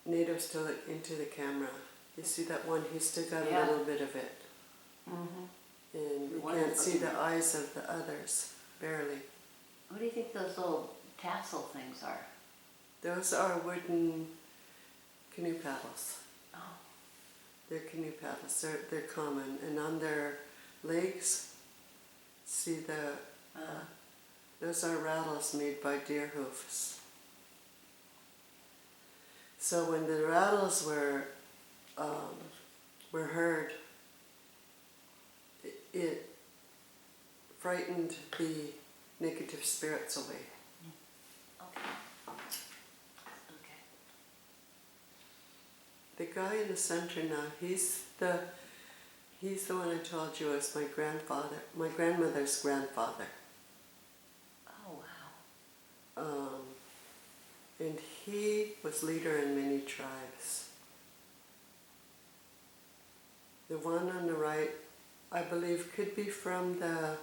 natives to look into the camera. You see that one? He's still got a little bit of it. Mm-hmm. And you can't see the eyes of the others, barely. What do you think those little tassel things are? Those are wooden canoe paddles. Oh. They're canoe paddles. They're common. And on their legs, see those are rattles made by deer hoofs. So when the rattles were heard, it frightened the negative spirits away. Okay. The guy in the center now, he's the one I told you was my grandmother's grandfather. Oh wow. And he was leader in many tribes. The one on the right, I believe, could be from the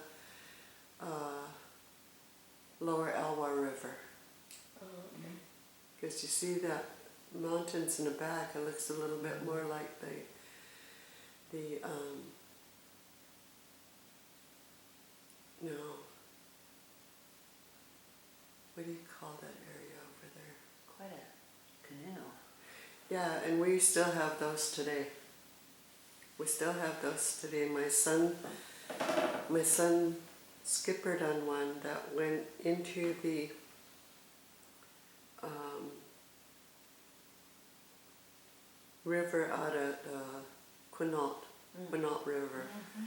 lower Elwha River. Because you see that mountains in the back, it looks a little bit more like no, what do you call that area over there? Quite a canoe. Yeah, and we still have those today. We still have those today. My son skippered on one that went into the river out of Quinault River. Mm-hmm.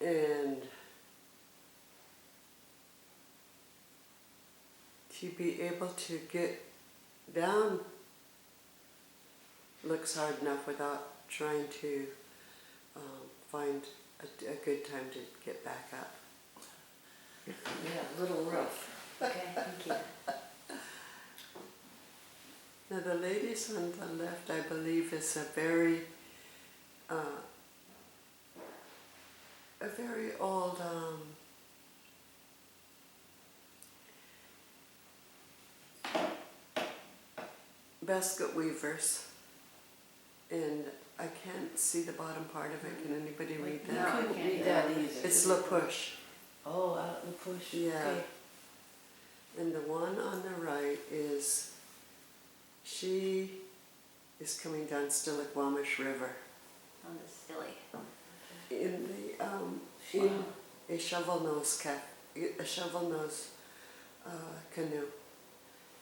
And to be able to get down looks hard enough without trying to find a good time to get back up. Yeah, a little rough. Okay, thank you. Now the ladies on the left, I believe, is a very old basket weavers, and I can't see the bottom part of it. Can anybody read that? No, I can't read that either. It's La Push. Oh, out La Push. Yeah. Okay. And the one on the right she is coming down Stillaguamish River. On the Stilly. In in a shovel nose canoe.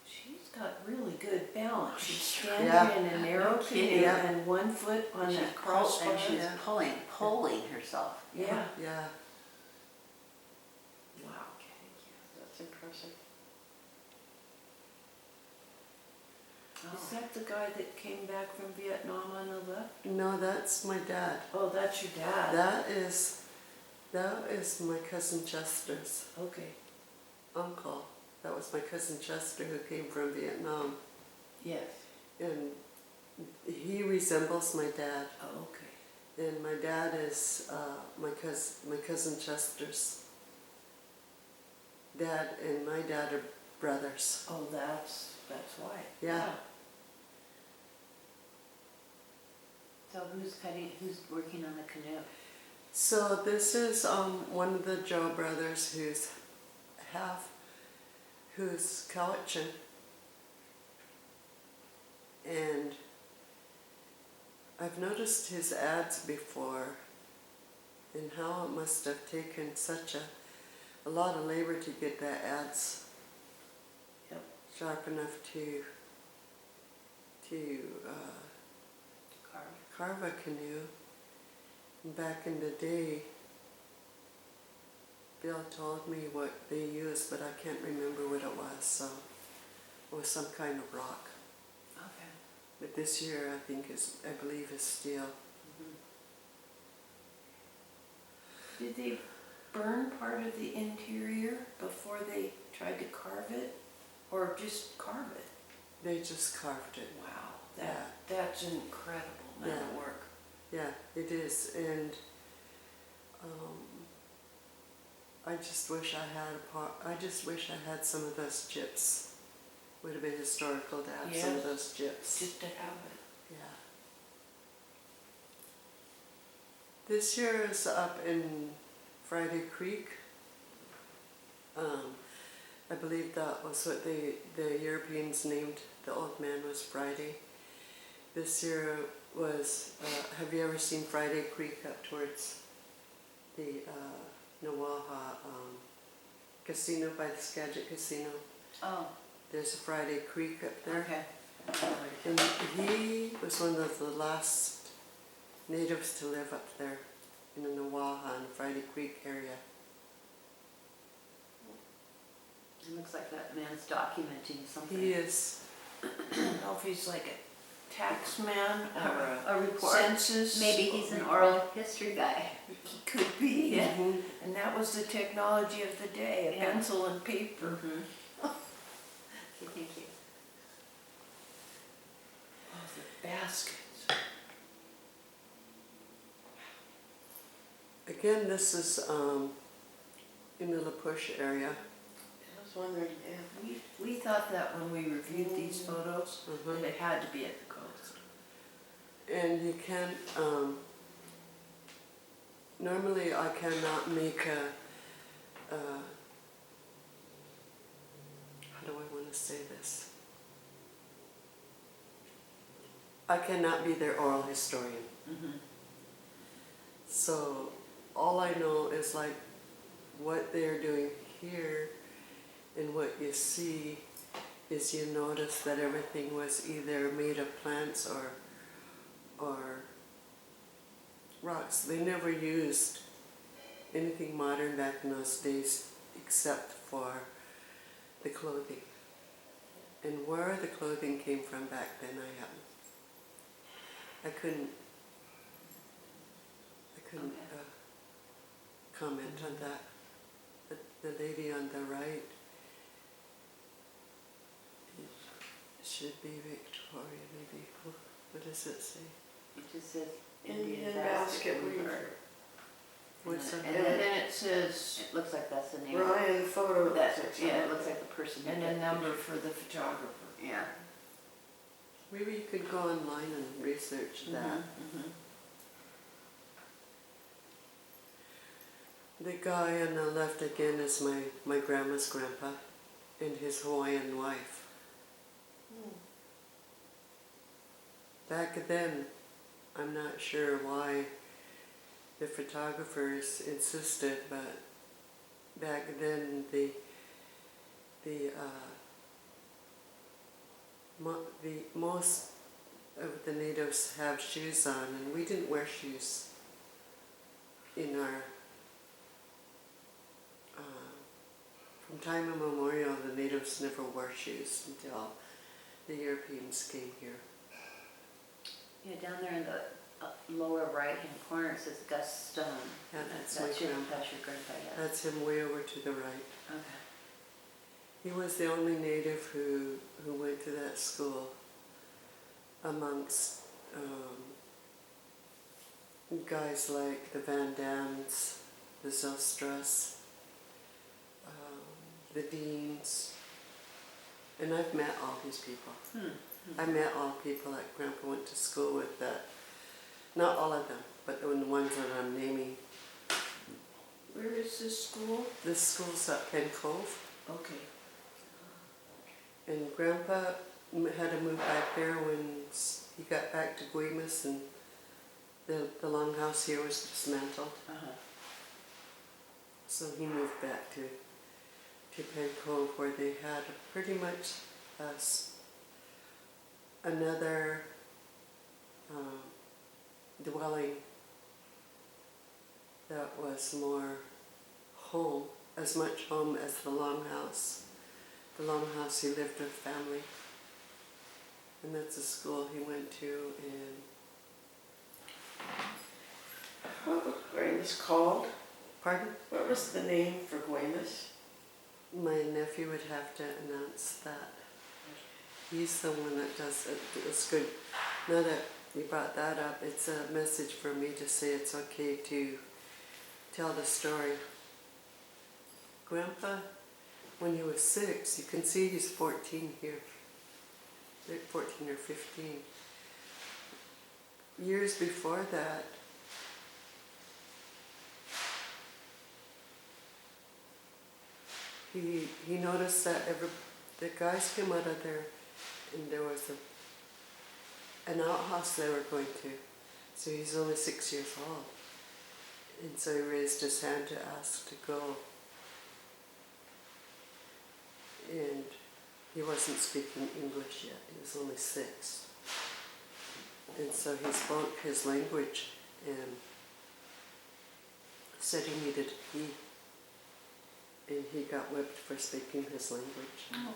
She's got really good balance. She's standing in a narrow canoe and 1 foot on that crossbar. And she's pulling herself. Yeah. Yeah. Wow. That's impressive. Is that the guy that came back from Vietnam on the left? No, that's my dad. Oh, that's your dad. That is my cousin Chester's Okay. uncle. That was my cousin Chester who came from Vietnam. Yes. And he resembles my dad. Oh, okay. And my dad is my cousin Chester's dad, and my dad are brothers. Oh, that's why. Yeah. So who's working on the canoe? So this is one of the Joe brothers who's Cowichan. And I've noticed his ads before and how it must have taken such a lot of labor to get the ads sharp enough to carve a canoe. Back in the day, Bill told me what they used, but I can't remember what it was, so it was some kind of rock. Okay. But this year I believe is steel. Mm-hmm. Did they burn part of the interior before they tried to carve it? Or just carve it? They just carved it. Wow, that's an incredible amount of work. Yeah, it is, and I just wish I had some of those chips Would have been historical to have some of Yes. those gyps. Just to have it. Yeah. This year is up in Friday Creek. I believe that was what the Europeans named the old man was Friday. This year was, have you ever seen Friday Creek up towards the Nawaha casino by the Skagit Casino? Oh, There's a Friday Creek up there. okay. And he was one of the last natives to live up there in the Nawaha and Friday Creek area. It looks like that man's documenting something. He is. I don't know if he's like a tax man or A report. census. Maybe he's an oral history guy. He could be. Yeah. Mhm. And that was the technology of the day, a Yeah. pencil and paper. Mm-hmm. Okay, thank you. Oh, the baskets. Again, this is in the La Push area. I was wondering, yeah. We thought that when we reviewed these photos, that it had to be at the coast. And you can't, normally I cannot make how do I want to say this? I cannot be their oral historian. Mm-hmm. So all I know is like what they're doing here, and what you see is you notice that everything was either made of plants or rocks. They never used anything modern back in those days except for the clothing. And where the clothing came from back then, I couldn't Okay. comment on that. But the lady on the right, it should be Victoria, maybe. What does it say? It just says Indian basket weaver. What's that? And And then then it says it looks like that's the name. Ryan Photo. Yeah, it looks like the person. who And did a it. number for the photographer. Yeah. Maybe you could go online and research that. Mm-hmm. The guy on the left again is my grandma's grandpa and his Hawaiian wife. Back then, I'm not sure why the photographers insisted, but back then the most of the natives have shoes on, and we didn't wear shoes in our from time immemorial. The natives never wore shoes until the Europeans came here. Yeah, down there in the lower right-hand corner it says Gus Stone. Yeah, that's your my grandpa. That's your grandpa, yeah. That's him way over to the right. Okay. He was the only native who went to that school amongst guys like the Van Dams, the Zostras, the Deans, and I've met all these people. I met all people that Grandpa went to school with, that, not all of them, but the ones that I'm naming. Where is this school? This school's at Penn Cove. Okay. And Grandpa had to move back there when he got back to Guaymas, and the longhouse here was dismantled. Uh-huh. So he moved back to Penn Cove, where they had pretty much another dwelling that was more home, as much home as the longhouse. The longhouse he lived with family. And that's a school he went to in... What was Guaymas called? Pardon? What was the name for Guaymas? My nephew would have to announce that. He's the one that does it. It's good. Now that you brought that up, it's a message for me to say it's okay to tell the story. Grandpa when he was 6. You can see he's 14 here, like 14 or 15. Years before that, he noticed that the guys came out of there, and there was an outhouse they were going to. So he's only 6 years old. And so he raised his hand to ask to go. And he wasn't speaking English yet. He was only 6. And so he spoke his language and said he needed to pee. And he got whipped for speaking his language. Oh.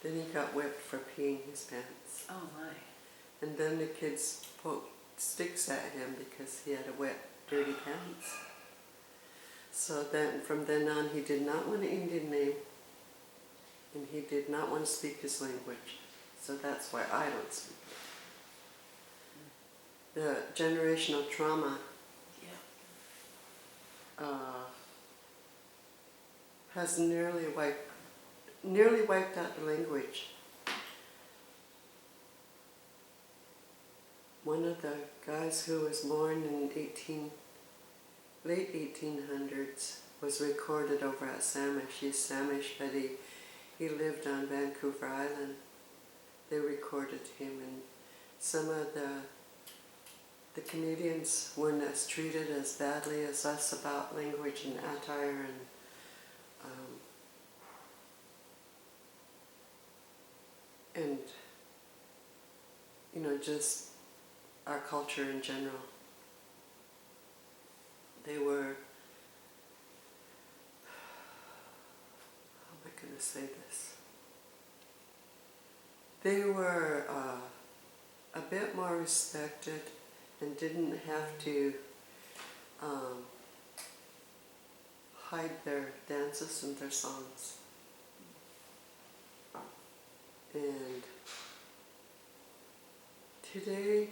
Then he got whipped for peeing his pants. Oh my. And then the kids poked sticks at him because he had a wet, dirty pants. So then, from then on, he did not want an Indian name, and he did not want to speak his language. So that's why I don't speak it. The generational trauma has nearly wiped out the language. One of the guys who was born in late 1800s was recorded over at Samish. He's Samish, but he lived on Vancouver Island. They recorded him, and some of the Canadians weren't as treated as badly as us about language and attire and you know, just our culture in general. They were, how am I going to say this? They were a bit more respected and didn't have to hide their dances and their songs. And today,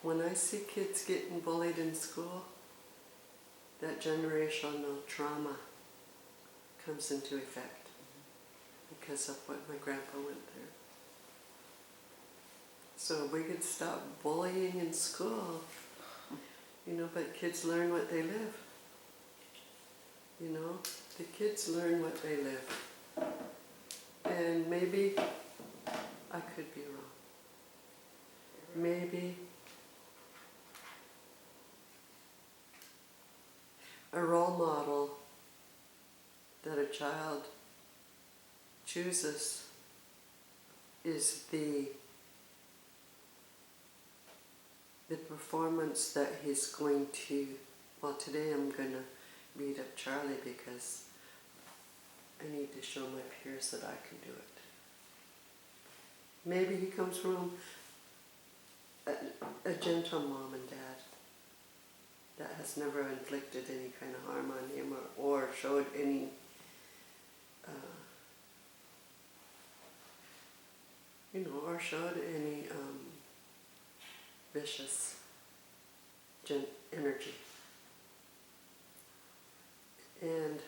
when I see kids getting bullied in school, that generational trauma comes into effect because of what my grandpa went through. So if we could stop bullying in school, you know, but kids learn what they live. You know, the kids learn what they live. And maybe I could be wrong. Maybe a role model that a child chooses is the performance that he's going to, well, today I'm going to beat up Charlie because I need to show my peers that I can do it. Maybe he comes from a gentle mom and dad that has never inflicted any kind of harm on him or showed any vicious energy. And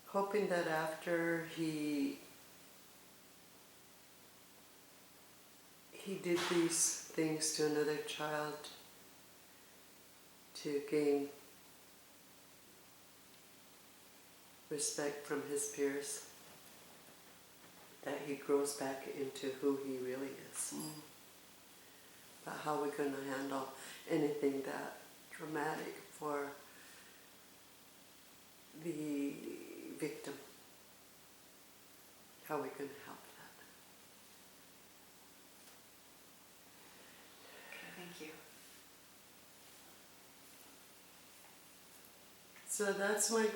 hoping that after he did these things to another child to gain respect from his peers, that he grows back into who he really is. But how we're going to handle anything that traumatic for the victim. How are we going to help that? Okay, thank you. So that's my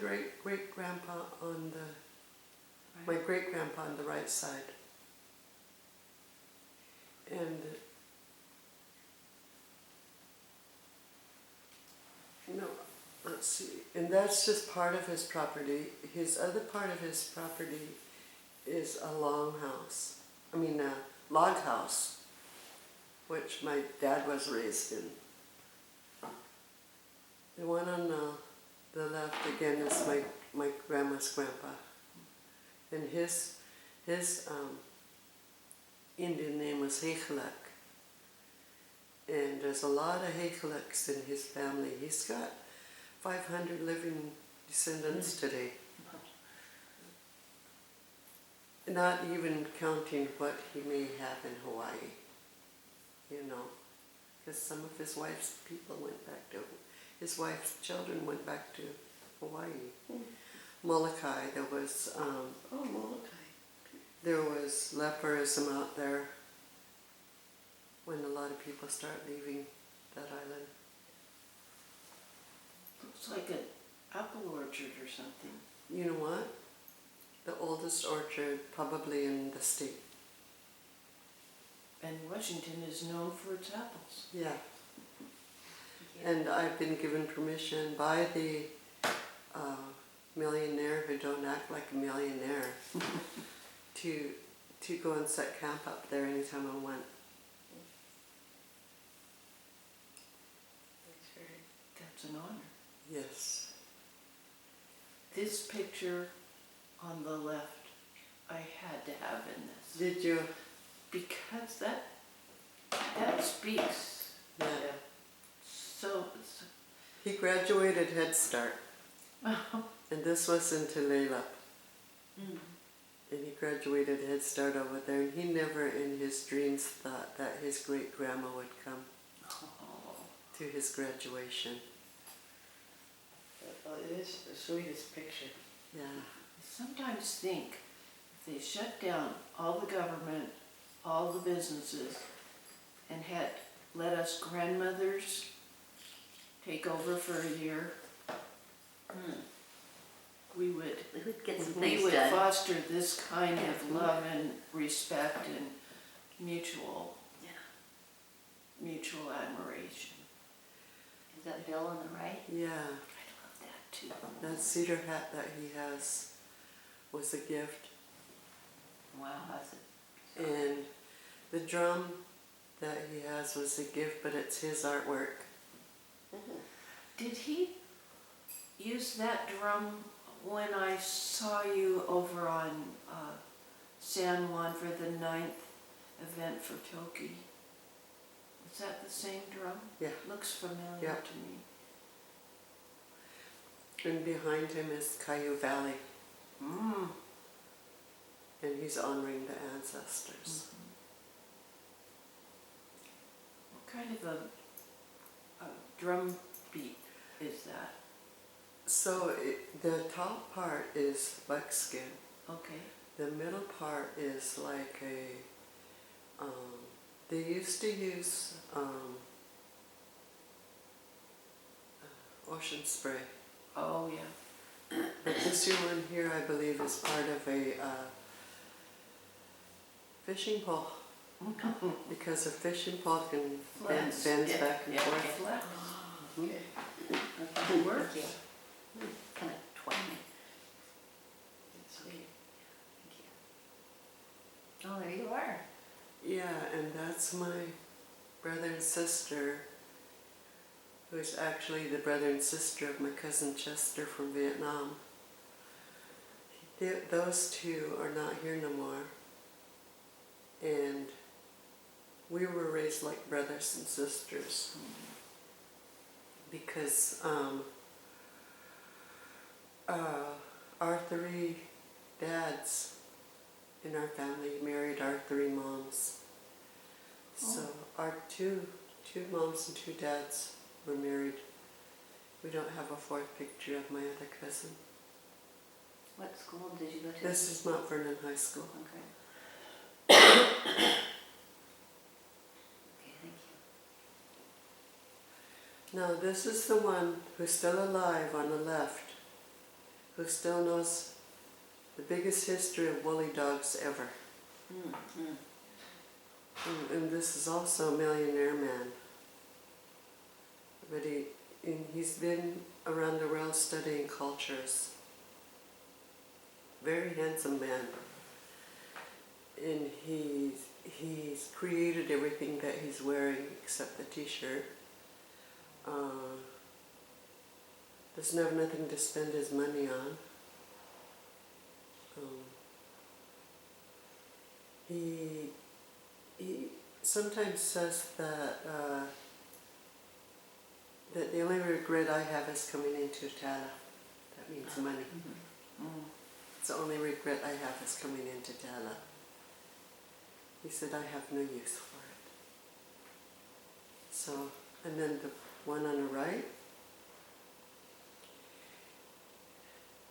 great-grandpa on the, my great-grandpa on the right side. And no, let's see, and that's just part of his property. His other part of his property is a log house, which my dad was raised in. The one on the The left again is my grandma's grandpa. And his Indian name was Hechelek. And there's a lot of Hecheleks in his family. He's got 500 living descendants today. Not even counting what he may have in Hawaii, you know. Because some of his wife's people went back to, his wife's children went back to Hawaii. Molokai, there was Molokai. there was leperism out there when a lot of people start leaving that island. Looks like an apple orchard or something. You know what? The oldest orchard probably in the state. And Washington is known for its apples. Yeah. And I've been given permission by the millionaire who don't act like a millionaire to go and set camp up there anytime I want. That's an honor. Yes. This picture on the left, I had to have in this. Did you? Because that speaks. Yeah. So, He graduated Head Start, and this was in Tulalip. And he graduated Head Start over there, and he never in his dreams thought that his great-grandma would come to his graduation. It is the sweetest picture. Yeah. I sometimes think if they shut down all the government, all the businesses, and had let us grandmothers take over for a year, we would get some things we would done. foster this kind of love and respect and mutual admiration. Is that Bill on the right? Yeah. I love that too. That cedar hat that he has was a gift. Wow, that's it. And the drum that he has was a gift, but it's his artwork. Did he use that drum when I saw you over on San Juan for the 9th event for Toki? Was that the same drum? Yeah. Looks familiar Yeah. to me. And behind him is Cayou Valley, and he's honoring the ancestors. What kind of a drum beat is that? So the top part is buckskin. Okay. The middle part is like a, they used to use ocean spray. Oh yeah. But this one here, I believe, is part of a fishing pole. Because a fishing pole can bend back and forth. Flat. Okay. It works. Thank you. Kind of twang. It's okay. Thank you. Oh, there you are. Yeah, and that's my brother and sister, who's actually the brother and sister of my cousin Chester from Vietnam. Those two are not here no more. And we were raised like brothers and sisters. Because our three dads in our family married our three moms. So our two moms and two dads were married. We don't have a fourth picture of my other cousin. What school did you go to? This is Mount Vernon High School. Okay. Okay, thank you. Now this is the one who's still alive on the left, who still knows the biggest history of woolly dogs ever. And this is also a millionaire man. But he's been around the world studying cultures. Very handsome man. And he's created everything that he's wearing except the t-shirt. doesn't have nothing to spend his money on. He sometimes says that that the only regret I have is coming into Tala. That means money. It's the only regret I have is coming into Tala. He said I have no use for it. So, and then the one on the right,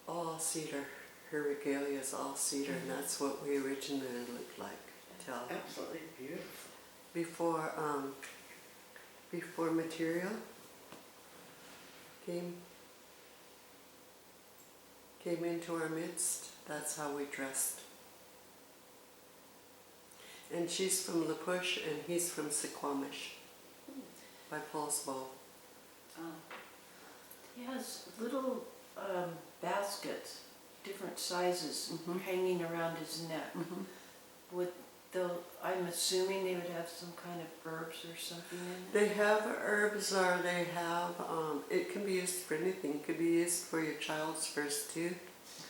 all cedar. Her regalia is all cedar, and that's what we originally looked like. Tala. Absolutely beautiful. Before material came into our midst, that's how we dressed. And she's from La Push and he's from Suquamish by Paul's Bow. Oh, He has little baskets, different sizes, Mhm. hanging around his neck. Would I'm assuming they would have some kind of herbs or something in it? They have herbs, or they have, it can be used for anything. It could be used for your child's first tooth.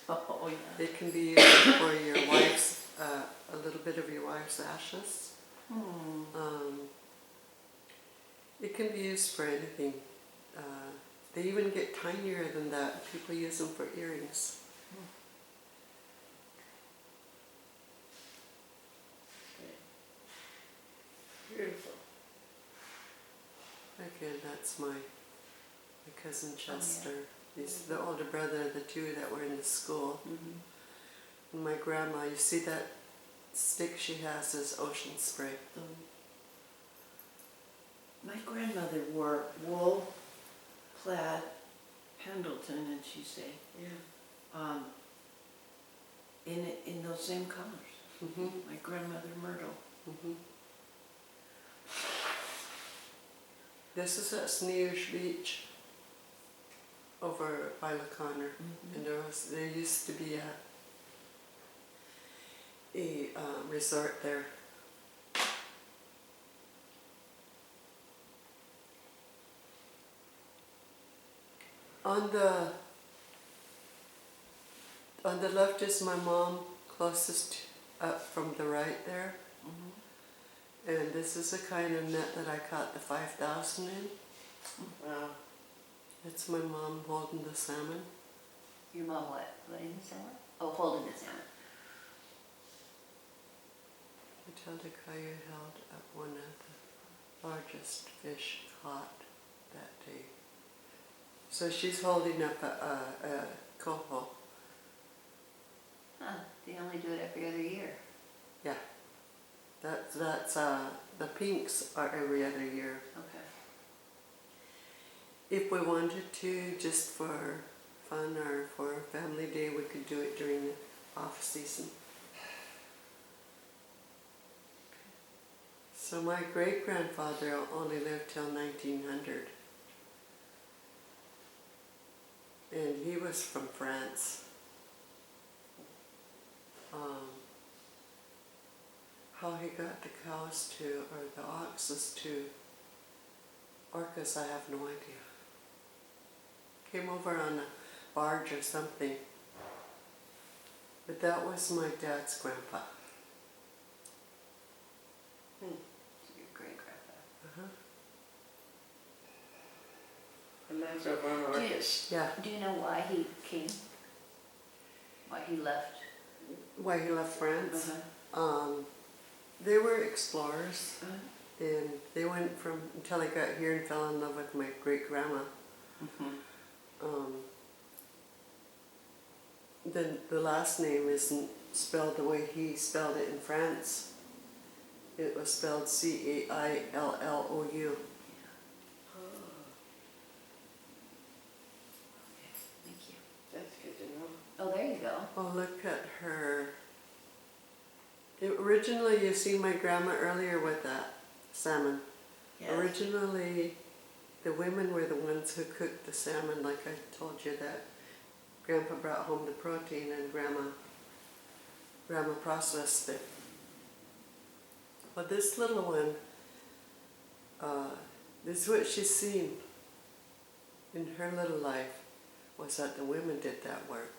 Oh, yeah. It can be used for your wife's, a little bit of your wife's ashes. It can be used for anything. They even get tinier than that. People use them for earrings. Beautiful. Again, that's my cousin Chester. He's the older brother of the two that were in the school. And my grandma, you see that stick she has is ocean spray. My grandmother wore wool plaid Pendleton, and she say, Yeah. in those same colors. My grandmother Myrtle. This is at Sneers Beach over by La Connor. And there used to be a resort there. On the left is my mom, closest up from the right there. And this is the kind of net that I caught the 5,000 in. Wow. It's my mom holding the salmon. your mom what? Letting the salmon? Oh, holding the salmon. Matilda Cayou held up one of the largest fish caught that day. So she's holding up a coho. Huh, they only do it every other year. Yeah. That's the pinks are every other year. Okay. If we wanted to, just for fun or for a family day, we could do it during the off season. So my great-grandfather only lived till 1900. And he was from France. How he got the cows to, or the oxes to Orcas, I have no idea. Came over on a barge or something. But that was my dad's grandpa. Your great-grandpa. And that's over on Orcas. Yeah, Do you know why he came? Why he left? why he left France. Uh-huh. They were explorers, and they went from, until they got here and fell in love with my great-grandma. Then the last name isn't spelled the way he spelled it in France. It was spelled Caillou. Thank you. That's good to know. Oh, there you go. Oh, look at her. Originally, you seen my grandma earlier with that salmon. Yes. Originally, the women were the ones who cooked the salmon, like I told you that Grandpa brought home the protein and Grandma processed it. Well, this little one, this is what she's seen in her little life. was that the women did that work.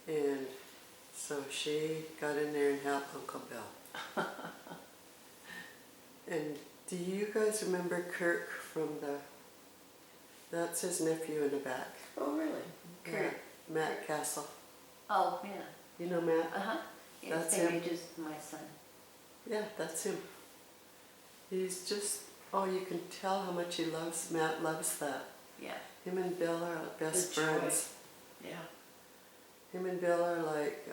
And so she got in there and helped Uncle Bill. And do you guys remember Kirk from that's his nephew in the back. Oh, really? Yeah, Matt Castle. Oh, yeah. You know Matt? Uh-huh. Yeah, That's same him. age as my son. Yeah, that's him. He's just, oh, you can tell how much Matt loves that. Yeah. Him and Bill are best The joy. friends. Yeah. Him and Bill are like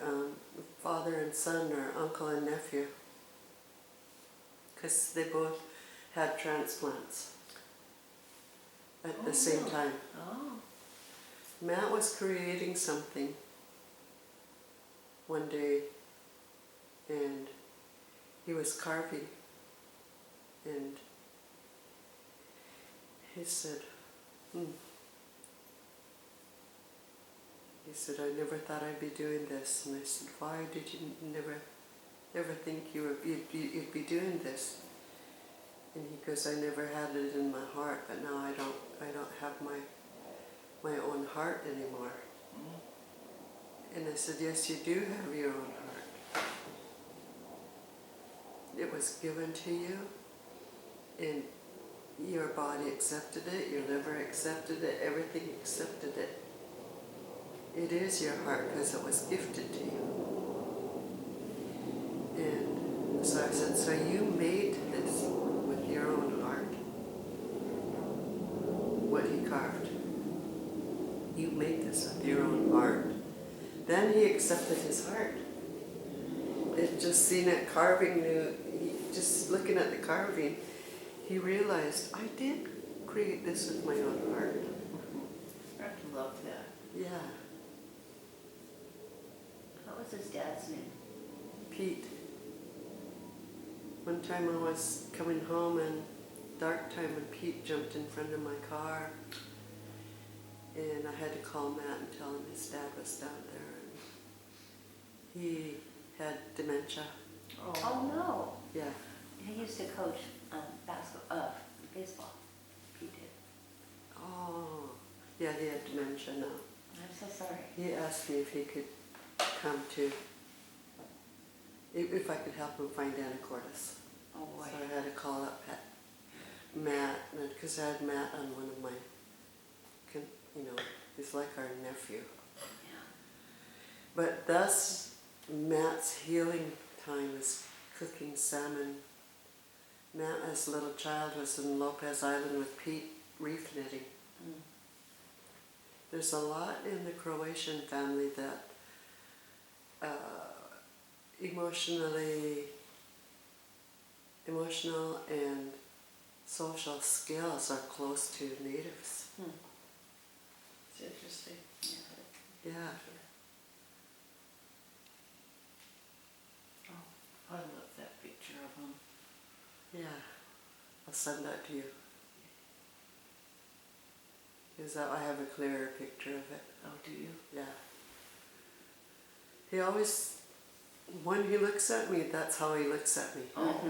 father and son or uncle and nephew. Because they both had transplants at the same time. Oh. Matt was creating something one day and he was carving and he said, He said, I never thought I'd be doing this. And I said, why did you never think you'd be doing this? And he goes, I never had it in my heart, but now I don't have my own heart anymore. And I said, yes, you do have your own heart. It was given to you, and your body accepted it, your liver accepted it, everything accepted it. It is your heart because it was gifted to you. And so I said, so you made this with your own heart, what he carved. You made this with your own heart. Then he accepted his heart. It just seen it carving, just looking at the carving, he realized, I did create this with my own heart. I love that. Yeah. What was his dad's name? Pete. One time I was coming home in dark time and Pete jumped in front of my car and I had to call Matt and tell him his dad was down there and he had dementia. Oh no. Yeah. He used to coach baseball. He did. Oh. Yeah, he had dementia now. I'm so sorry. He asked me if he could come to, if I could help him find Anacortes. Oh boy. So I had to call up Matt, because I had Matt on one of my, he's like our nephew. Yeah. But thus, Matt's healing time is cooking salmon. Matt, as a little child, was in Lopez Island with Pete reef knitting. There's a lot in the Croatian family that emotional and social skills are close to natives. It's interesting. Yeah. Oh, I love that picture of him. Yeah. I'll send that to you. Because I have a clearer picture of it. Oh, do you? Yeah. He always, when he looks at me, that's how he looks at me. Oh.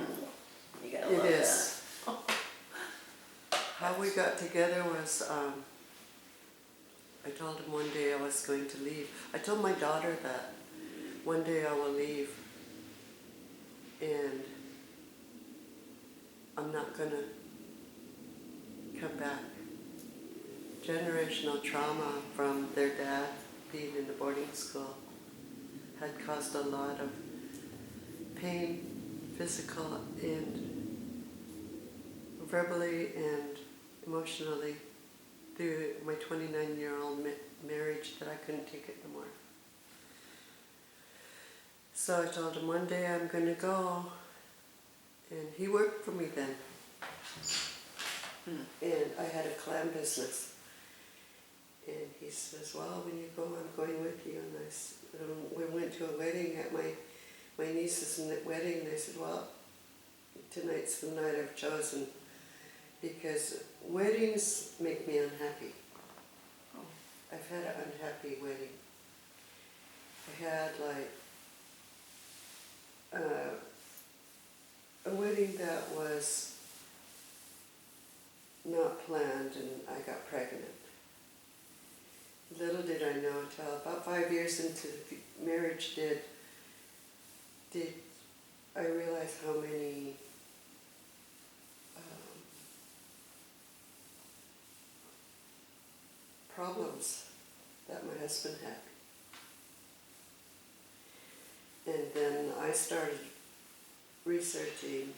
You gotta It love is. How we got together was, I told him one day I was going to leave. I told my daughter that one day I will leave and I'm not going to come back. Generational trauma from their dad being in the boarding school had caused a lot of pain, physical and verbally and emotionally through my 29-year-old marriage that I couldn't take it no more. So I told him one day I'm going to go, and he worked for me then. And I had a clam business. And he says, well, when you go, I'm going with you. And we went to a wedding at my niece's wedding, and I said, well, tonight's the night I've chosen because weddings make me unhappy. I've had an unhappy wedding. I had a wedding that was not planned and I got pregnant. little did I know until about 5 years into the marriage did I realize how many problems that my husband had. And then I started researching